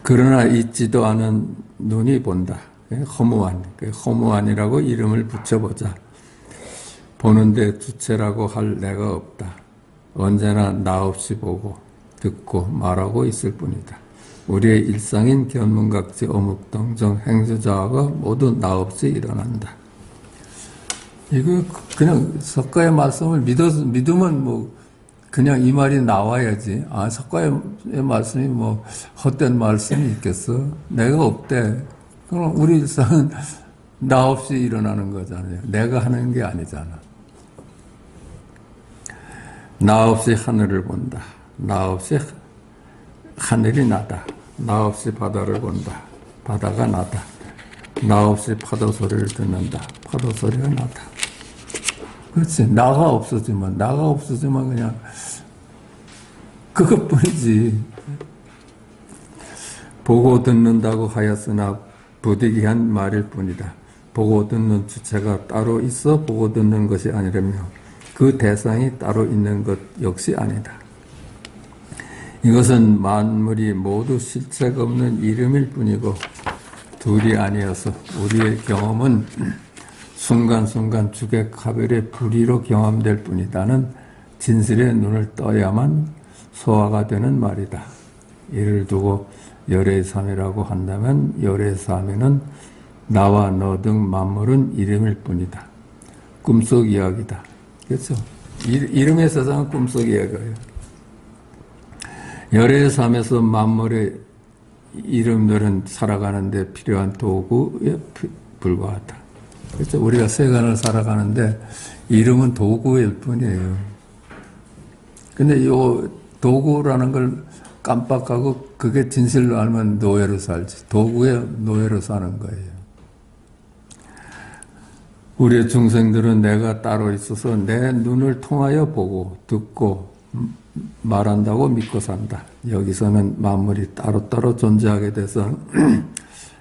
그러나 있지도 않은 눈이 본다. 허무한. 허무한이라고 이름을 붙여보자. 보는데 주체라고 할 내가 없다. 언제나 나 없이 보고 듣고 말하고 있을 뿐이다. 우리의 일상인 견문각지 어묵동정 행주자가 모두 나 없이 일어난다. 이거 그냥 석가의 말씀을 믿으면 뭐 그냥 이 말이 나와야지. 아, 석가의 말씀이 뭐 헛된 말씀이 있겠어? 내가 없대. 그럼 우리 일상은 나 없이 일어나는 거잖아요. 내가 하는 게 아니잖아. 나 없이 하늘을 본다. 나 없이 하늘이 나다. 나 없이 바다를 본다. 바다가 나다. 나 없이 파도 소리를 듣는다. 파도 소리가 나다. 그렇지. 나가 없어지면 그냥 그것뿐이지. 보고 듣는다고 하였으나 부득이한 말일 뿐이다. 보고 듣는 주체가 따로 있어 보고 듣는 것이 아니라며 그 대상이 따로 있는 것 역시 아니다. 이것은 만물이 모두 실체가 없는 이름일 뿐이고 둘이 아니어서 우리의 경험은 순간순간 주객하별의 불의로 경험될 뿐이다는 진실의 눈을 떠야만 소화가 되는 말이다. 이를 두고 열애삼이라고 한다면 열애삼에는 나와 너 등 만물은 이름일 뿐이다. 꿈속 이야기다. 그렇죠? 이름의 세상은 꿈속 이야기예요. 열애삼에서 만물의 이름들은 살아가는데 필요한 도구에 불과하다. 그렇죠? 우리가 세간을 살아가는데 이름은 도구일 뿐이에요. 근데 이 도구라는 걸 깜빡하고 그게 진실로 알면 노예로 살지. 도구의 노예로 사는 거예요. 우리의 중생들은 내가 따로 있어서 내 눈을 통하여 보고 듣고 말한다고 믿고 산다. 여기서는 만물이 따로따로 존재하게 돼서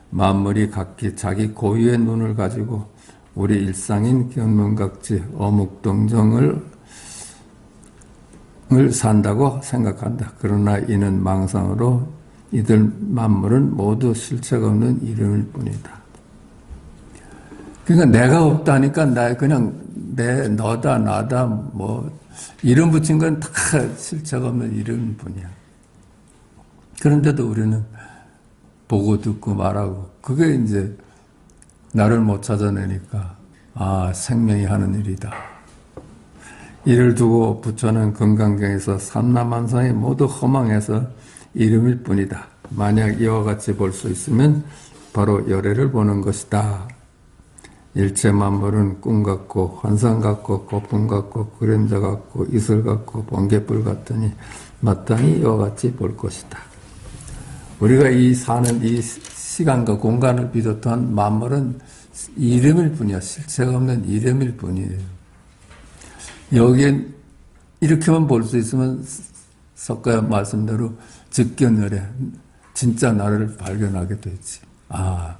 만물이 각기 자기 고유의 눈을 가지고 우리 일상인 견문각지 어묵동정을 산다고 생각한다. 그러나 이는 망상으로 이들 만물은 모두 실체가 없는 이름일 뿐이다. 그러니까 내가 없다니까 나 그냥 너다 나다 뭐 이름 붙인 건 다 실체가 없는 이름일 뿐이야. 그런데도 우리는 보고 듣고 말하고 그게 이제 나를 못 찾아내니까 아 생명이 하는 일이다. 이를 두고 부처는 금강경에서 삼라만상이 모두 허망해서 이름일 뿐이다. 만약 이와 같이 볼 수 있으면 바로 열애를 보는 것이다. 일체 만물은 꿈 같고 환상 같고 거품 같고 그림자 같고 이슬 같고 번개불 같으니 마땅히 이와 같이 볼 것이다. 우리가 이 사는 이 시간과 공간을 비롯한 만물은 이름일 뿐이야. 실체가 없는 이름일 뿐이에요. 여기엔 이렇게만 볼 수 있으면 석가의 말씀대로 즉견을해 진짜 나를 발견하게 되지. 아,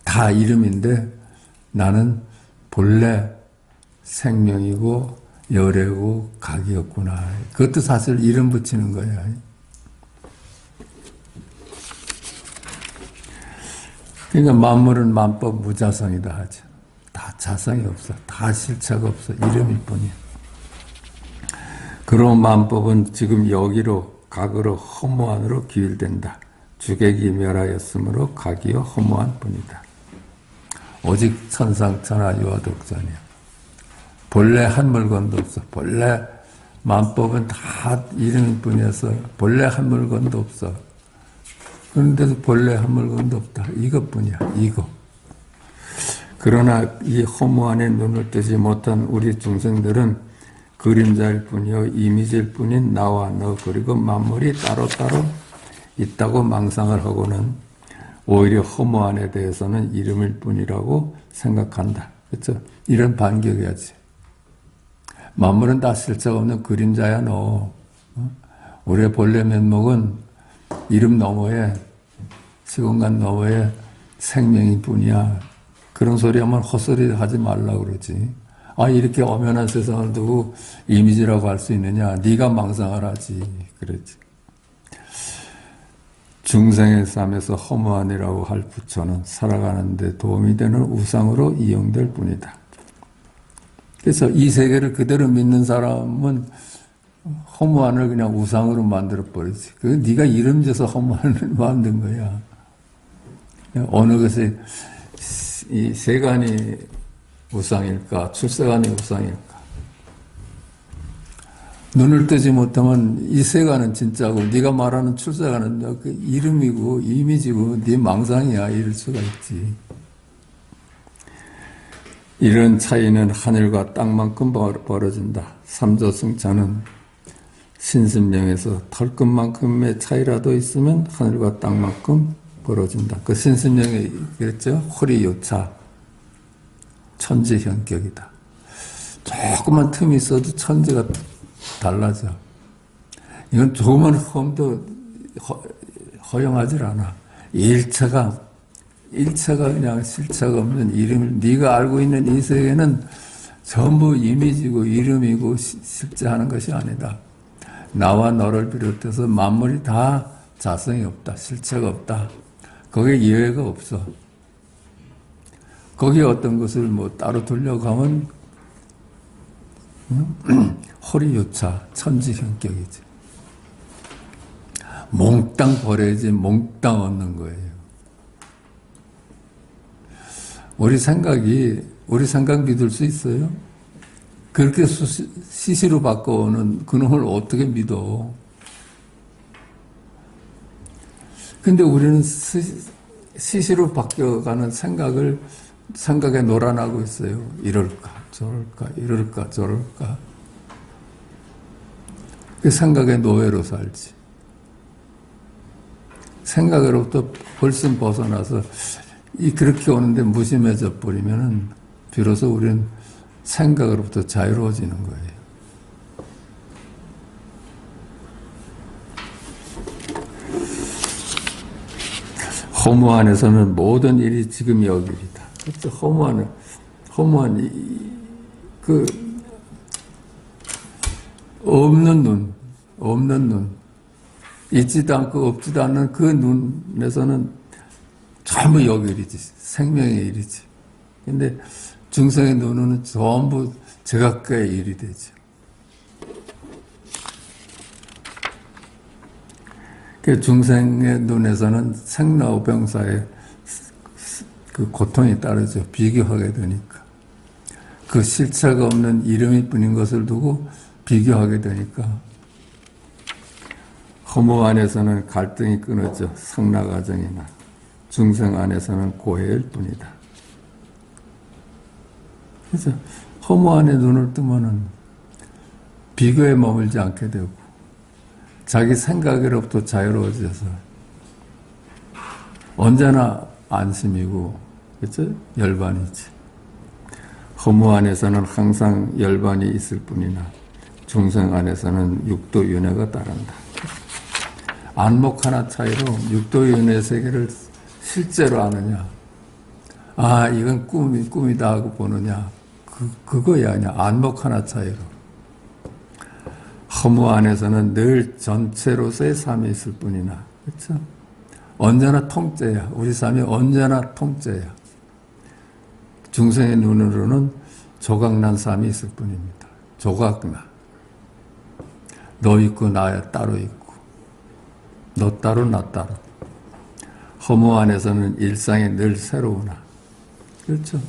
다 이름인데 나는 본래 생명이고 열애고 각이었구나. 그것도 사실 이름 붙이는 거야. 그러니까 만물은 만법 무자성이다 하죠. 다 자성이 없어. 다 실체가 없어. 이름일 뿐이야. 그런 만법은 지금 여기로 각으로 허무한으로 기울된다. 주객이 멸하였으므로 각이요 허무한 뿐이다. 오직 천상천하 유화독전이야. 본래 한 물건도 없어. 본래 만법은 다 이름일 뿐이어서 본래 한 물건도 없어. 그런데도 본래 한 물건도 없다. 이것뿐이야. 이거. 그러나 이 허무한에 눈을 뜨지 못한 우리 중생들은 그림자일 뿐이요 이미지일 뿐인 나와 너 그리고 만물이 따로따로 있다고 망상을 하고는 오히려 허무한에 대해서는 이름일 뿐이라고 생각한다. 그렇죠? 이런 반격이야지. 만물은 다 실체가 없는 그림자야 너. 우리의 본래 면목은 이름 너머에 시공간 너머에 생명일 뿐이야. 그런 소리 하면 헛소리 하지 말라고 그러지. 아, 이렇게 엄연한 세상을 두고 이미지라고 할 수 있느냐? 네가 망상을 하지. 그랬지. 중생의 삶에서 허무한이라고 할 부처는 살아가는 데 도움이 되는 우상으로 이용될 뿐이다. 그래서 이 세계를 그대로 믿는 사람은 허무한을 그냥 우상으로 만들어버리지. 그 네가 이름 줘서 허무한을 만든 거야. 어느 것이 이 세간이 우상일까? 출세간이 우상일까? 눈을 뜨지 못하면 이 세간은 진짜고 네가 말하는 출세간은 그 이름이고 이미지고 네 망상이야. 이럴 수가 있지. 이런 차이는 하늘과 땅만큼 벌어진다. 삼조승자는 신신명에서 털끝만큼의 차이라도 있으면 하늘과 땅만큼 벌어진다. 그 신신명에 그랬죠? 호리요차. 천지현격이다. 조그만 틈이 있어도 천지가 달라져. 이건 조그만 흠도 허용하질 않아. 일체가 그냥 실체가 없는 이름을 네가 알고 있는 이 세계는 전부 이미지고 이름이고 실제하는 것이 아니다. 나와 너를 비롯해서 만물이 다 자성이 없다. 실체가 없다. 거기에 예외가 없어. 거기에 어떤 것을 뭐 따로 두려고 하면 호리요차 천지현격이지. 몽땅 버려야지 몽땅 얻는 거예요. 우리 생각 믿을 수 있어요? 그렇게 시시로 바꿔오는 그놈을 어떻게 믿어? 근데 우리는 시시로 바뀌어가는 생각에 놀아나고 있어요. 이럴까, 저럴까. 그 생각의 노예로 살지. 생각으로부터 훨씬 벗어나서 그렇게 오는데 무심해져 버리면은 비로소 우리는 생각으로부터 자유로워지는 거예요. 허무 안에서는 모든 일이 지금 여기 일이다. 그렇죠? 허무한 없는 눈, 있지도 않고 없지도 않는 그 눈에서는 전부 여기 일이지. 생명의 일이지. 근데 중생의 눈은 전부 제각각의 일이 되죠. 그 중생의 눈에서는 생老병사의 그 고통이 따르죠. 비교하게 되니까. 그 실체가 없는 이름일 뿐인 것을 두고 비교하게 되니까 허무 안에서는 갈등이 끊어져 상락아정이나 중생 안에서는 고해일 뿐이다. 그래서 허무 안에 눈을 뜨면은 비교에 머물지 않게 되고 자기 생각으로부터 자유로워져서 언제나 안심이고, 그렇죠? 열반이지. 허무 안에서는 항상 열반이 있을 뿐이나 중생 안에서는 육도윤회가 따른다. 안목 하나 차이로 육도윤회 세계를 실제로 아느냐, 아 이건 꿈이다 하고 보느냐, 그거야. 그냥 안목 하나 차이로. 허무 안에서는 늘 전체로서의 삶이 있을 뿐이나, 그렇죠? 언제나 통째야. 우리 삶이 언제나 통째야. 중생의 눈으로는 조각난 삶이 있을 뿐입니다. 조각나. 너 있고 나 따로 있고, 너 따로 나 따로. 허무 안에서는 일상이 늘 새로우나, 그렇죠?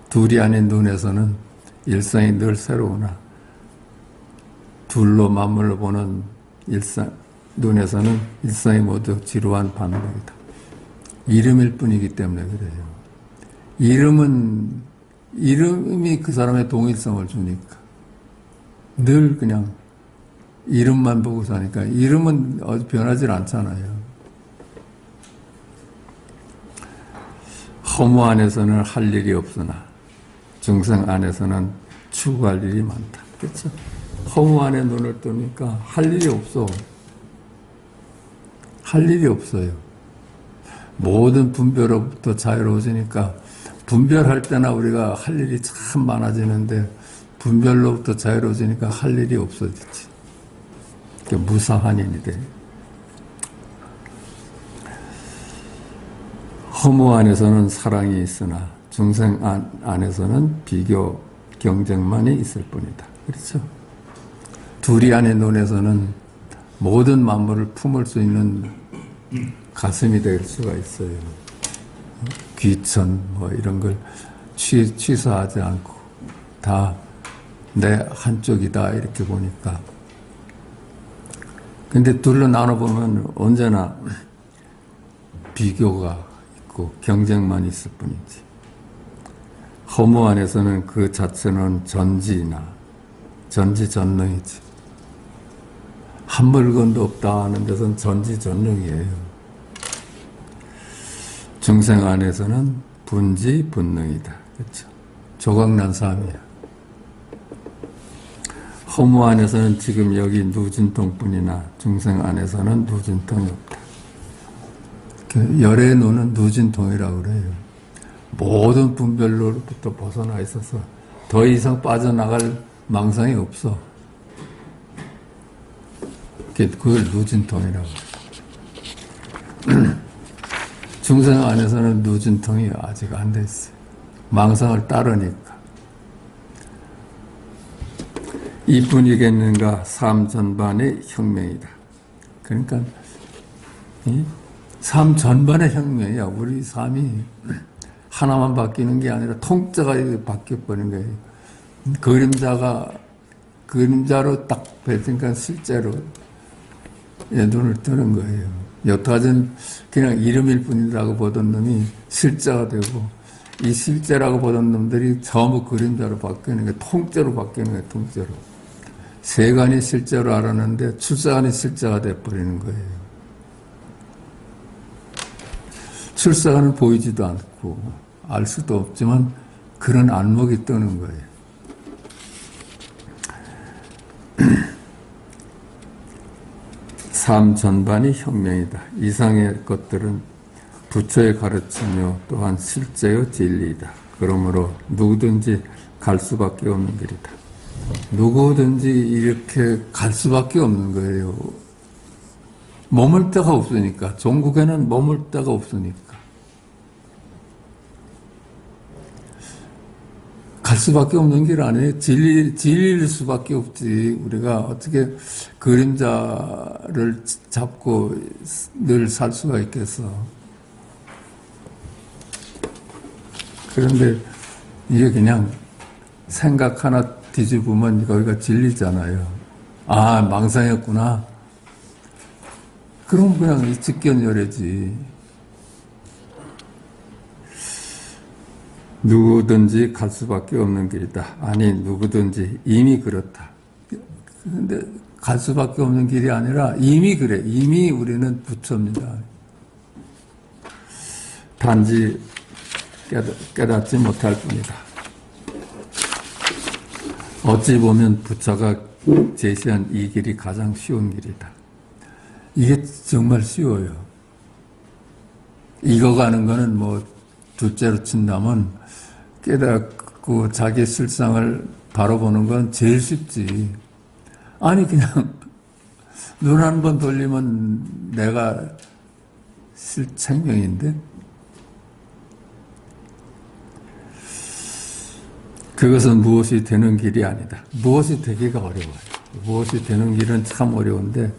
둘이 아닌 눈에서는 일상이 늘 새로우나, 둘로 맞물려 보는 눈에서는 일상이 모두 지루한 반복이다. 이름일 뿐이기 때문에 그래요. 이름이 그 사람의 동일성을 주니까. 늘 그냥 이름만 보고 사니까. 이름은 변하지 않잖아요. 허무 안에서는 할 일이 없으나 중생 안에서는 추구할 일이 많다. 그렇죠? 허무 안에 눈을 뜨니까 할 일이 없어. 할 일이 없어요. 모든 분별로부터 자유로워지니까, 분별할 때나 우리가 할 일이 참 많아지는데 분별로부터 자유로워지니까 할 일이 없어지지. 무사한인이 돼. 허무 안에서는 사랑이 있으나 중생 안에서는 비교, 경쟁만이 있을 뿐이다. 그렇죠? 둘이 안의 눈에서는 모든 만물을 품을 수 있는 가슴이 될 수가 있어요. 귀천 뭐 이런 걸 취사하지 않고 다 내 한쪽이다 이렇게 보니까. 근데 둘로 나눠보면 언제나 비교가 있고 경쟁만 있을 뿐이지. 허무 안에서는 그 자체는 전지전능이지. 한 물건도 없다 하는 데서는 전지전능이에요. 중생 안에서는 분지분능이다. 그렇죠? 조각난 삶이야. 허무 안에서는 지금 여기 누진통뿐이나 중생 안에서는 누진통이 없다. 열의 눈은 누진통이라고 그래요. 모든 분별로부터 벗어나 있어서 더 이상 빠져나갈 망상이 없어. 그걸 누진통이라고. 중생 안에서는 누진통이 아직 안 돼 있어요. 망상을 따르니까. 이뿐이겠는가 삶 전반의 혁명이다. 그러니까 삶 전반의 혁명이야. 우리 삶이 하나만 바뀌는 게 아니라 통째가 바뀌어버린 거예요. 그림자로 딱 뱉으니까 실제로 눈을 뜨는 거예요. 여태까지는 그냥 이름일 뿐이라고 보던 놈이 실제가 되고, 이 실제라고 보던 놈들이 전부 그림자로 바뀌는 게, 통째로 바뀌는 거예요. 통째로. 세간이 실제로 알았는데 출세간이 실제가 돼버리는 거예요. 출세간은 보이지도 않고 알 수도 없지만 그런 안목이 뜨는 거예요. 삶 전반이 혁명이다. 이상의 것들은 부처의 가르침이요 또한 실제의 진리이다. 그러므로 누구든지 갈 수밖에 없는 길이다. 누구든지 이렇게 갈 수밖에 없는 거예요. 머물 데가 없으니까. 종국에는 머물 데가 없으니까. 갈 수밖에 없는 길 아니에요. 진리일 수밖에 없지. 우리가 어떻게 그림자를 잡고 늘 살 수가 있겠어. 그런데 이게 그냥 생각 하나 뒤집으면 거기가 진리잖아요. 아, 망상이었구나. 그럼 그냥 직견열애지. 누구든지 갈 수밖에 없는 길이다. 아니, 누구든지 이미 그렇다. 근데 갈 수밖에 없는 길이 아니라 이미 그래. 이미 우리는 부처입니다. 단지 깨닫지 못할 뿐이다. 어찌 보면 부처가 제시한 이 길이 가장 쉬운 길이다. 이게 정말 쉬워요. 익어가는 거는 뭐 둘째로 친다면 깨닫고 자기 실상을 바로 보는 건 제일 쉽지. 아니 그냥 눈 한 번 돌리면 내가 실생명인데 그것은 무엇이 되는 길이 아니다. 무엇이 되기가 어려워요. 무엇이 되는 길은 참 어려운데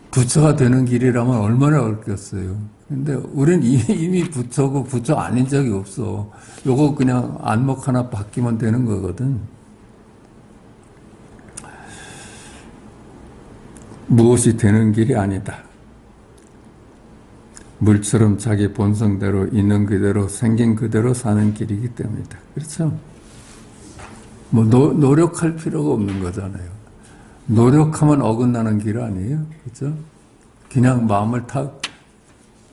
부처가 되는 길이라면 얼마나 어렵겠어요. 근데 우린 이미 부처고 부처 아닌 적이 없어. 요거 그냥 안목 하나 바뀌면 되는 거거든. 무엇이 되는 길이 아니다. 물처럼 자기 본성대로 있는 그대로 생긴 그대로 사는 길이기 때문이다. 그렇죠? 뭐 노력할 필요가 없는 거잖아요. 노력하면 어긋나는 길 아니에요? 그렇죠? 그냥 마음을 탁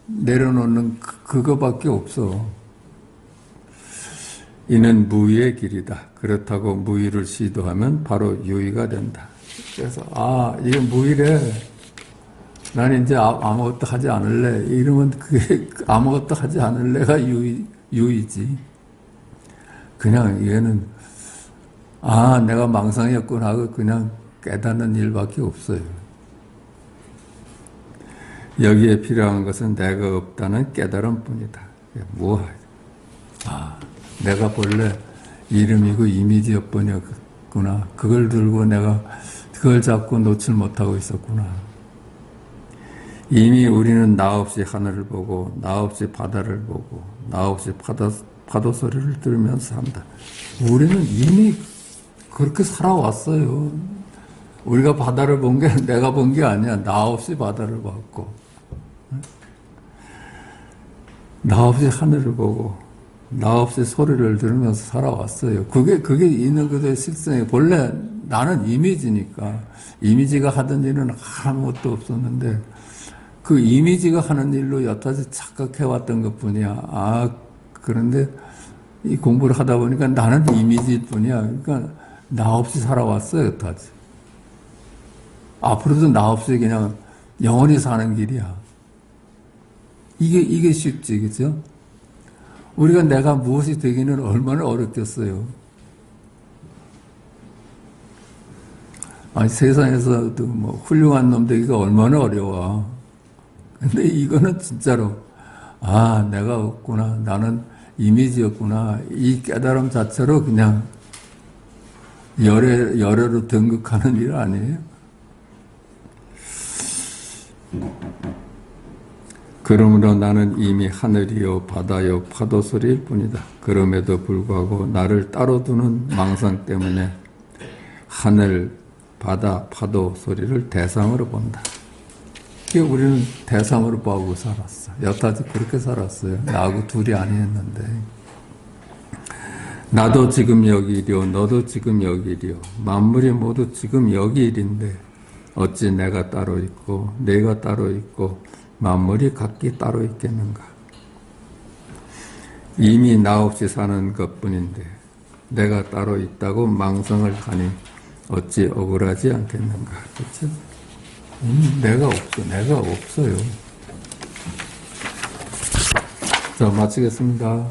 내려놓는 그거밖에 없어. 이는 무의의 길이다. 그렇다고 무의를 시도하면 바로 유의가 된다. 그래서 이게 무의래. 난 이제 아무것도 하지 않을래. 이러면 그게 아무것도 하지 않을래가 유의지. 그냥 얘는 내가 망상이었구나 하고 그냥 깨닫는 일밖에 없어요. 여기에 필요한 것은 내가 없다는 깨달음뿐이다. 내가 본래 이름이고 이미지였구나. 그걸 들고 내가 그걸 잡고 놓질 못하고 있었구나. 이미 우리는 나 없이 하늘을 보고 나 없이 바다를 보고 나 없이 파도 소리를 들으면서 산다. 우리는 이미 그렇게 살아왔어요. 우리가 바다를 본 게 내가 본 게 아니야. 나 없이 바다를 봤고 나 없이 하늘을 보고 나 없이 소리를 들으면서 살아왔어요. 그게 있는 그대의 실성이에요. 본래 나는 이미지니까 이미지가 하던 일은 아무것도 없었는데 그 이미지가 하는 일로 여태까지 착각해왔던 것뿐이야. 그런데 이 공부를 하다 보니까 나는 이미지일 뿐이야. 그러니까 나 없이 살아왔어요, 여태까지. 앞으로도 나 없이 그냥 영원히 사는 길이야. 이게 쉽지, 그죠? 우리가 내가 무엇이 되기는 얼마나 어렵겠어요. 세상에서도 뭐 훌륭한 놈 되기가 얼마나 어려워. 근데 이거는 진짜로 내가 없구나. 나는 이미지였구나. 이 깨달음 자체로 그냥 열애로 등극하는 일 아니에요? 그러므로 나는 이미 하늘이요 바다요 파도 소리일 뿐이다. 그럼에도 불구하고 나를 따로 두는 망상 때문에 하늘, 바다, 파도 소리를 대상으로 본다. 우리는 대상으로 보고 살았어. 여태까지 그렇게 살았어요. 나하고 둘이 아니었는데. 나도 지금 여기 이리요. 너도 지금 여기 이리요. 만물이 모두 지금 여기 일인데 어찌 내가 따로 있고 내가 따로 있고 만물이 각기 따로 있겠는가. 이미 나 없이 사는 것뿐인데 내가 따로 있다고 망상을 하니 어찌 억울하지 않겠는가. 그렇죠? 내가 없어요. 자, 마치겠습니다.